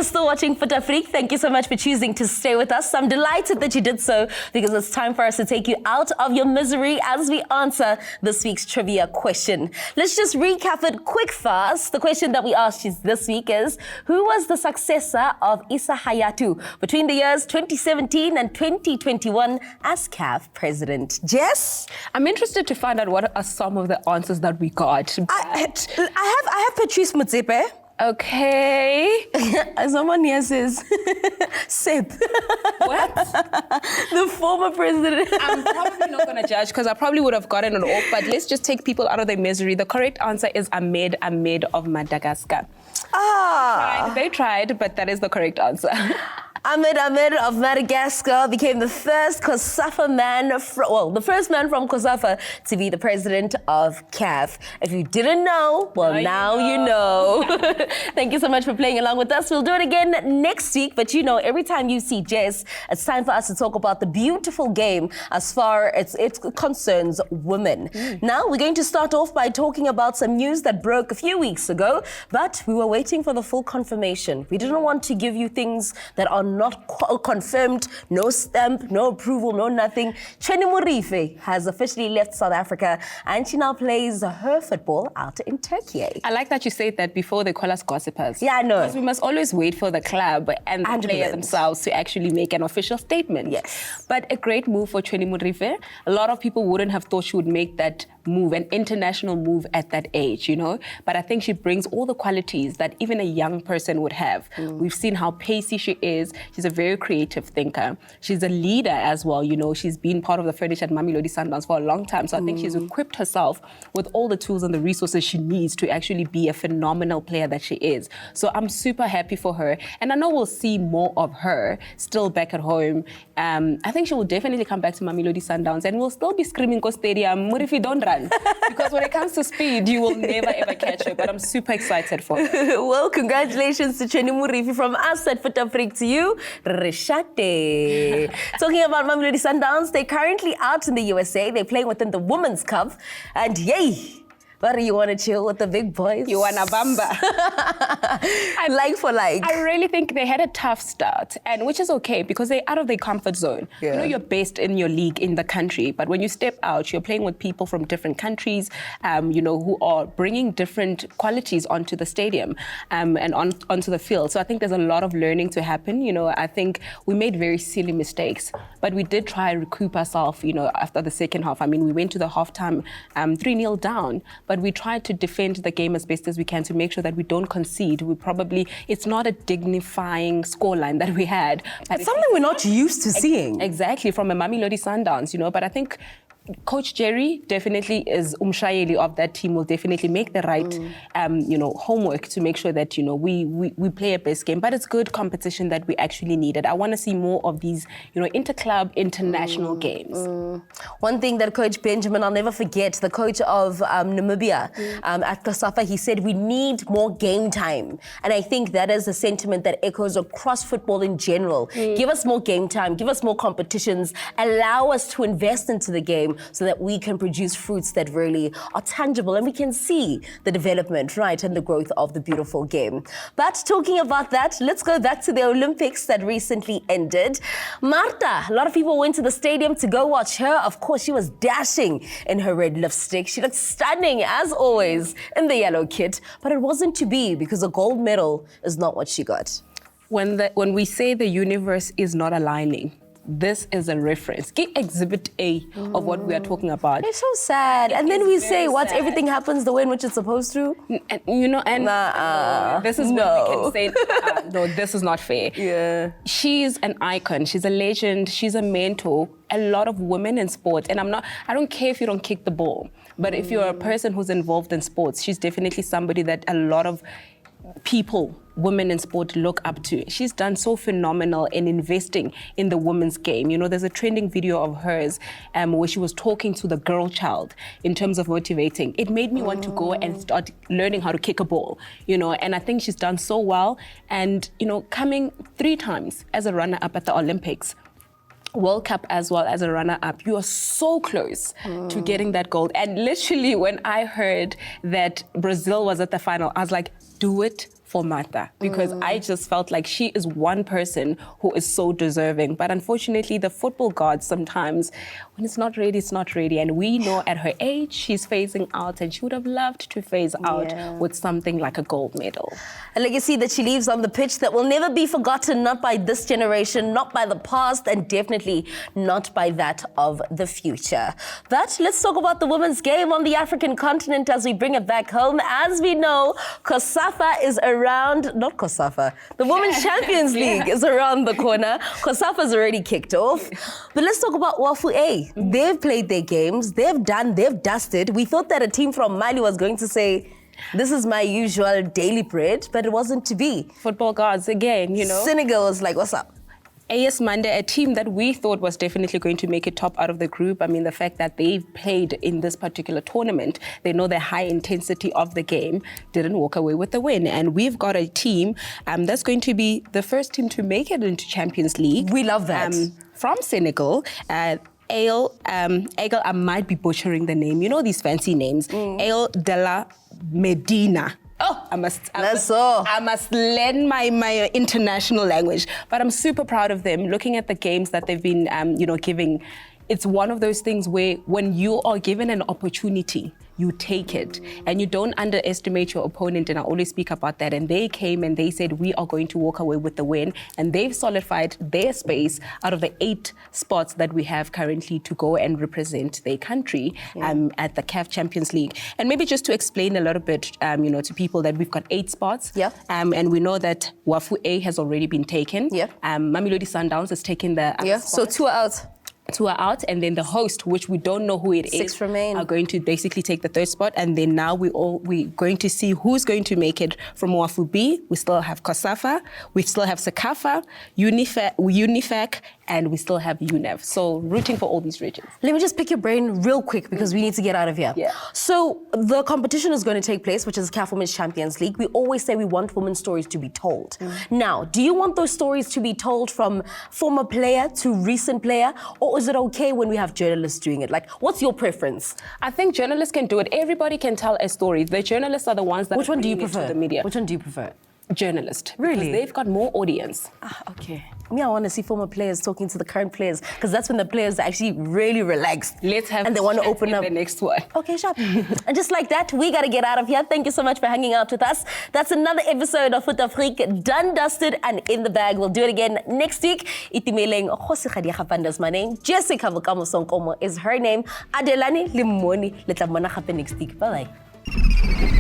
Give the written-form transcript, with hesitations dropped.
You're still watching Fut-Afrique. Thank you so much for choosing to stay with us. I'm delighted that you did so because it's time for us to take you out of your misery as we answer this week's trivia question. Let's just recap it quick fast. The question that we asked you this week is, who was the successor of Issa Hayatu between the years 2017 and 2021 as CAF president? Jess? I'm interested to find out what are some of the answers that we got. I have Patrice Motsepe. Okay. Someone here says, Sip. What? The former president. I'm probably not going to judge because I probably would have gotten it off, but let's just take people out of their misery. The correct answer is Ahmed of Madagascar. They tried, but that is the correct answer. Ahmed of Madagascar became the first COSAFA man, the first man from COSAFA to be the president of CAF. If you didn't know, well, now you know. Thank you so much for playing along with us. We'll do it again next week, but you know, every time you see Jess, it's time for us to talk about the beautiful game as far as it concerns women. Now, we're going to start off by talking about some news that broke a few weeks ago, but we were waiting for the full confirmation. We didn't want to give you things that are not confirmed, no stamp, no approval, no nothing. Chenny Morife has officially left South Africa and she now plays her football out in Turkey. I like that you said that before they call us gossipers. Yeah, I know. Because we must always wait for the club and the player themselves to actually make an official statement. Yes. But a great move for Chenny Morife. A lot of people wouldn't have thought she would make that move, an international move at that age, you know? But I think she brings all the qualities that even a young person would have. We've seen how pacey she is. She's a very creative thinker. She's a leader as well, you know? She's been part of the furniture at Mamelodi Sundowns for a long time. So I think she's equipped herself with all the tools and the resources she needs to actually be a phenomenal player that she is. So I'm super happy for her. And I know we'll see more of her still back at home. I think she will definitely come back to Mamelodi Sundowns and we'll still be screaming "Ko Stadium, Morifi, don't run." Because when it comes to speed, you will never ever catch her. But I'm super excited for her. Well, congratulations to Chenny Morifi from us at Fut-Afrique to you, Reshate. Talking about Mamelodi Sundowns, they're currently out in the USA. They're playing within the Women's Cup. And yay! But you want to chill with the big boys? You want a bamba. Like for like. I really think they had a tough start, and which is okay because they're out of their comfort zone. Yeah. You know, you're based in your league in the country, but when you step out, you're playing with people from different countries, you know, who are bringing different qualities onto the stadium and onto the field. So I think there's a lot of learning to happen. You know, I think we made very silly mistakes, but we did try and recoup ourselves, you know, after the second half. I mean, we went to the halftime 3-0 down, but we tried to defend the game as best as we can to make sure that we don't concede. It's not a dignifying scoreline that we had. It's something we're not used to seeing. Exactly, from a Mamelodi Sundowns, you know, but I think Coach Jerry definitely is Umshayeli of that team, will definitely make the right, you know, homework to make sure that, you know, we play a best game. But it's good competition that we actually needed. I want to see more of these, you know, inter-club, international games. One thing that Coach Benjamin, I'll never forget, the coach of Namibia at COSAFA, he said we need more game time. And I think that is a sentiment that echoes across football in general. Give us more game time, give us more competitions, allow us to invest into the game so that we can produce fruits that really are tangible and we can see the development, right, and the growth of the beautiful game. But talking about that, let's go back to the Olympics that recently ended. Marta, a lot of people went to the stadium to go watch her. Of course, she was dashing in her red lipstick. She looked stunning, as always, in the yellow kit. But it wasn't to be because a gold medal is not what she got. When we say the universe is not aligning, this is a reference. Get exhibit A of what we are talking about. It's so sad. And then we say, what, everything happens the way in which it's supposed to? And, you know, and this is what we can say, no, this is not fair. Yeah. She's an icon. She's a legend. She's a mentor. A lot of women in sports, and I don't care if you don't kick the ball, but if you're a person who's involved in sports, she's definitely somebody that a lot of people, women in sport, look up to. She's done so phenomenal in investing in the women's game. You know, there's a trending video of hers where she was talking to the girl child in terms of motivating. It made me want to go and start learning how to kick a ball, you know, and I think she's done so well. And, you know, coming 3 times as a runner-up at the Olympics, World Cup as well as a runner-up, you are so close to getting that gold. And literally when I heard that Brazil was at the final, I was like, do it for Martha, because I just felt like she is one person who is so deserving. But unfortunately, the football gods sometimes, when it's not ready, it's not ready. And we know at her age, she's phasing out, and she would have loved to phase out with something like a gold medal. A legacy that she leaves on the pitch that will never be forgotten, not by this generation, not by the past, and definitely not by that of the future. But let's talk about the women's game on the African continent as we bring it back home. As we know, COSAFA is around, not COSAFA, the Women's Champions League is around the corner. COSAFA's already kicked off. But let's talk about Wafu A. They've played their games, they've dusted. We thought that a team from Mali was going to say, this is my usual daily bread, but it wasn't to be. Football gods again, you know. Senegal was like, what's up? AS Manda, a team that we thought was definitely going to make it top out of the group. I mean, the fact that they've played in this particular tournament, they know the high intensity of the game, didn't walk away with the win. And we've got a team that's going to be the first team to make it into Champions League. We love that. From Senegal. Aile, I might be butchering the name. You know these fancy names. Aile de la Medina. Oh, I must learn my international language. But I'm super proud of them. Looking at the games that they've been, giving, it's one of those things where when you are given an opportunity, you take it and you don't underestimate your opponent. And I always speak about that. And they came and they said, we are going to walk away with the win. And they've solidified their space out of the 8 spots that we have currently to go and represent their country at the CAF Champions League. And maybe just to explain a little bit, to people that we've got 8 spots. Yeah. And we know that Wafu A has already been taken. Yeah. Mamelodi Sundowns has taken the So 2 are out. 2 are out, and then the host, which we don't know who it is, 6 remain, are going to basically take the 3rd spot. And then now we're going to see who's going to make it from Wafu B. We still have COSAFA, we still have CAF, UNIFAC, and we still have UNEV. So rooting for all these regions. Let me just pick your brain real quick because we need to get out of here. Yeah. So the competition is going to take place, which is CAF Women's Champions League. We always say we want women's stories to be told. Now, do you want those stories to be told from former player to recent player, or is it okay when we have journalists doing it? Like, what's your preference? I think journalists can do it. Everybody can tell a story. The journalists are the ones that Which one do you bring it prefer? to the media. Which one do you prefer? Journalist. Really? Because they've got more audience. Okay. Me, I want to see former players talking to the current players because that's when the players are actually really relaxed. Let's have and they want to open up the next one. Okay, sharp. And just like that, we got to get out of here. Thank you so much for hanging out with us. That's another episode of Fut-Afrique, done, dusted, and in the bag. We'll do it again next week. Itimeleng Khosikhadia Khapanda is my name. Jessica Vukamo Sonkomo is her name. Adelani Limoni. Let's have next week. Bye-bye.